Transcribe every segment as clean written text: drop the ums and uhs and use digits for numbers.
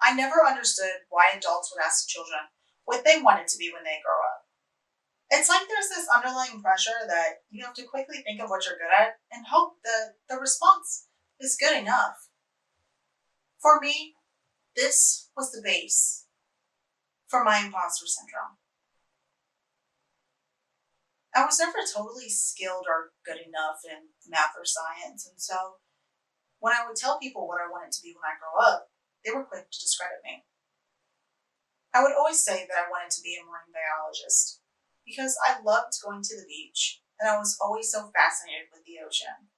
I never understood why adults would ask children what they wanted to be when they grow up. It's like there's this underlying pressure that you have to quickly think of what you're good at and hope that the response is good enough. For me, this was the base for my imposter syndrome. I was never totally skilled or good enough in math or science, and so when I would tell people what I wanted to be when I grow up, they were quick to discredit me. I would always say that I wanted to be a marine biologist because I loved going to the beach and I was always so fascinated with the ocean.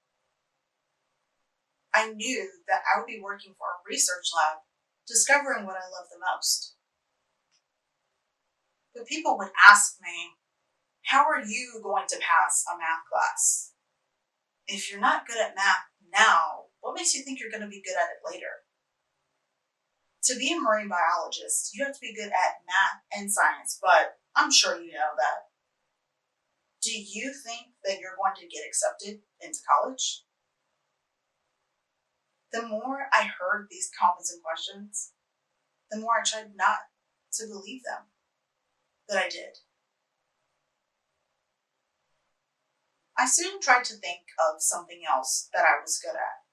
I knew that I would be working for a research lab, discovering what I love the most. But people would ask me, how are you going to pass a math class? If you're not good at math now, what makes you think you're going to be good at it later? To be a marine biologist, you have to be good at math and science, but I'm sure you know that. Do you think that you're going to get accepted into college? The more I heard these comments and questions, the more I tried not to believe them, that I did. I soon tried to think of something else that I was good at.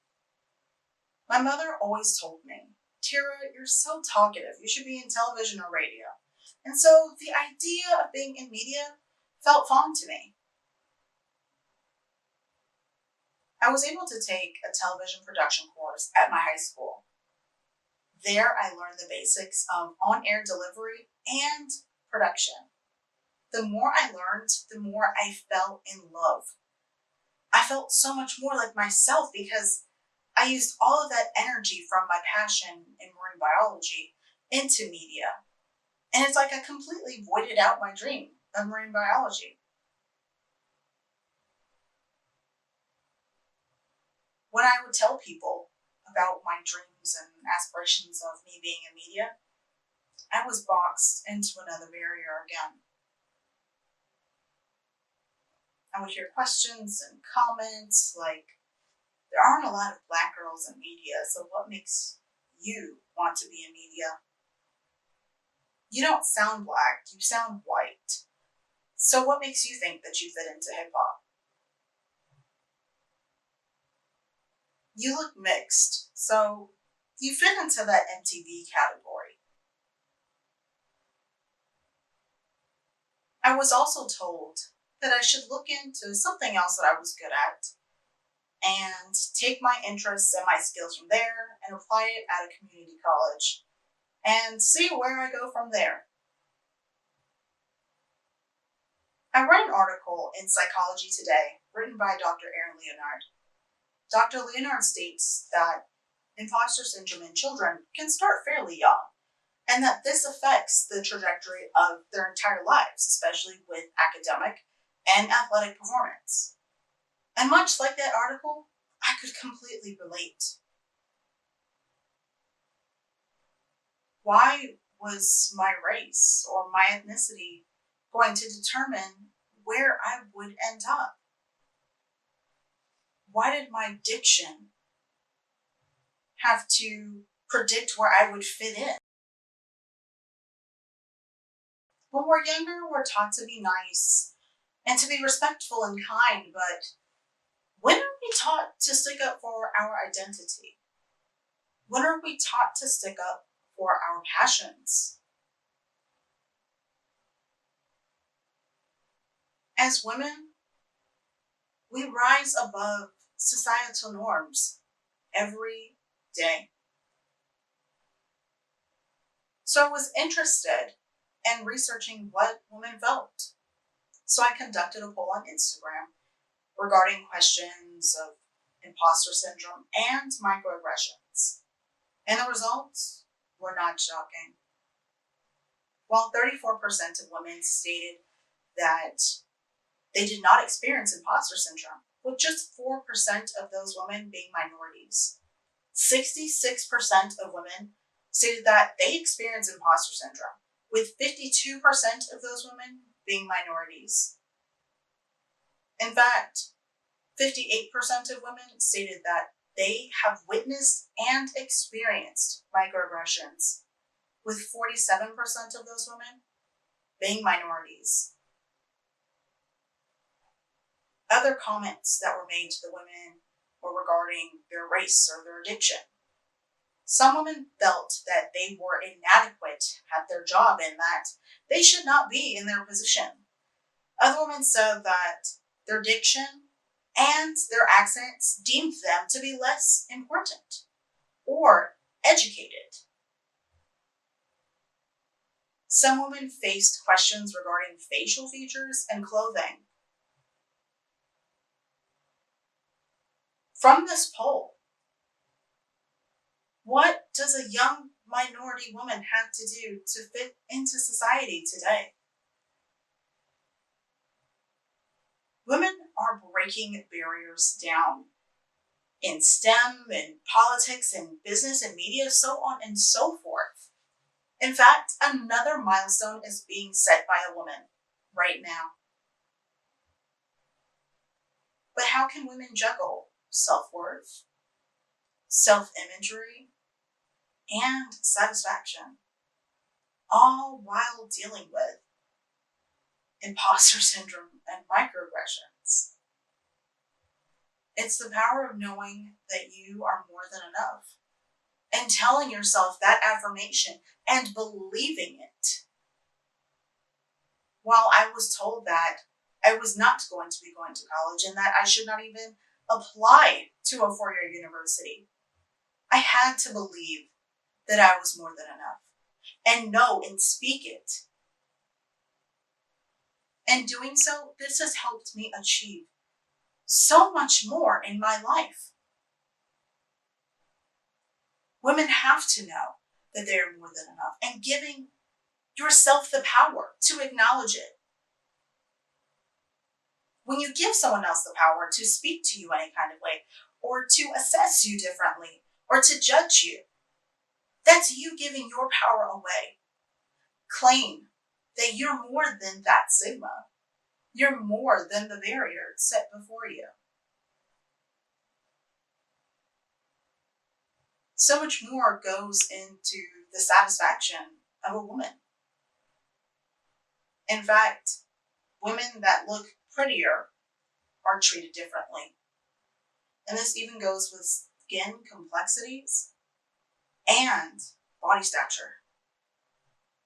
My mother always told me, Tira, you're so talkative. You should be in television or radio. And so the idea of being in media felt fun to me. I was able to take a television production course at my high school. There I learned the basics of on-air delivery and production. The more I learned, the more I fell in love. I felt so much more like myself because I used all of that energy from my passion in marine biology into media. And it's like I completely voided out my dream of marine biology. When I would tell people about my dreams and aspirations of me being in media, I was boxed into another barrier again. I would hear questions and comments like, there aren't a lot of Black girls in media, so what makes you want to be in media? You don't sound Black, you sound white. So what makes you think that you fit into hip hop? You look mixed, so you fit into that MTV category. I was also told that I should look into something else that I was good at and take my interests and my skills from there and apply it at a community college and see where I go from there. I read an article in Psychology Today written by Dr. Aaron Leonard. Dr. Leonard states that imposter syndrome in children can start fairly young, and that this affects the trajectory of their entire lives, especially with academic and athletic performance. And much like that article, I could completely relate. Why was my race or my ethnicity going to determine where I would end up? Why did my diction have to predict where I would fit in? When we're younger, we're taught to be nice and to be respectful and kind, but when are we taught to stick up for our identity? When are we taught to stick up for our passions? As women, we rise above societal norms every day. So I was interested in researching what women felt. So I conducted a poll on Instagram regarding questions of imposter syndrome and microaggressions. And the results were not shocking. While 34% of women stated that they did not experience imposter syndrome, with just 4% of those women being minorities. 66% of women stated that they experience imposter syndrome, with 52% of those women being minorities. In fact, 58% of women stated that they have witnessed and experienced microaggressions with 47% of those women being minorities. Other comments that were made to the women were regarding their race or their addiction. Some women felt that they were inadequate at their job and that they should not be in their position. Other women said that their diction and their accents deemed them to be less important or educated. Some women faced questions regarding facial features and clothing. From this poll, what does a young minority woman have to do to fit into society today? Women are breaking barriers down in STEM, in politics, in business, and media, so on and so forth. In fact, another milestone is being set by a woman right now. But how can women juggle self-worth, self-imagery, and satisfaction, all while dealing with imposter syndrome and microaggressions? It's the power of knowing that you are more than enough and telling yourself that affirmation and believing it. While I was told that I was not going to be going to college and that I should not even apply to a four-year university, I had to believe that I was more than enough and know and speak it. And doing so, this has helped me achieve so much more in my life. Women have to know that they are more than enough and giving yourself the power to acknowledge it. When you give someone else the power to speak to you any kind of way, or to assess you differently, or to judge you, that's you giving your power away. Claim that you're more than that stigma. You're more than the barrier set before you. So much more goes into the satisfaction of a woman. In fact, women that look prettier are treated differently. And this even goes with skin complexities and body stature.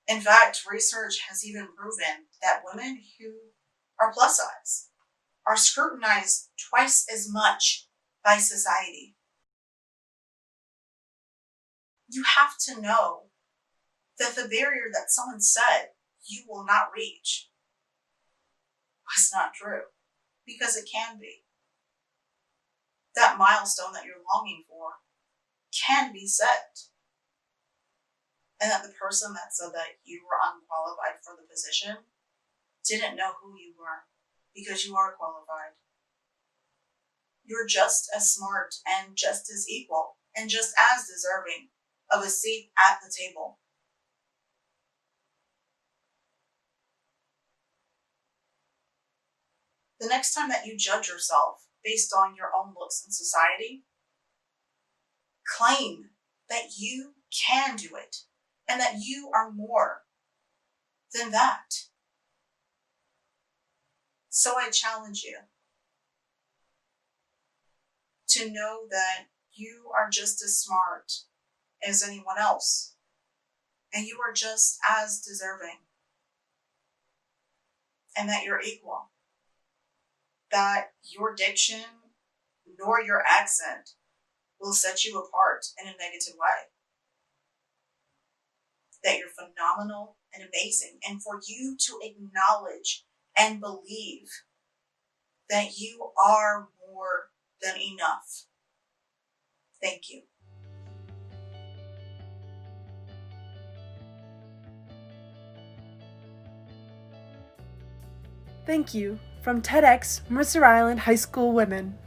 In fact, research has even proven that women who are plus size are scrutinized twice as much by society. You have to know that the barrier that someone said you will not reach was not true, because it can be. That milestone that you're longing for can be set. And that the person that said that you were unqualified for the position didn't know who you were, because you are qualified. You're just as smart and just as equal and just as deserving of a seat at the table. The next time that you judge yourself based on your own looks in society, claim that you can do it and that you are more than that. So I challenge you to know that you are just as smart as anyone else, and you are just as deserving, and that you're equal, that your diction nor your accent will set you apart in a negative way, that you're phenomenal and amazing, and for you to acknowledge and believe that you are more than enough. Thank you. Thank you from TEDxMercerIslandHSWomen.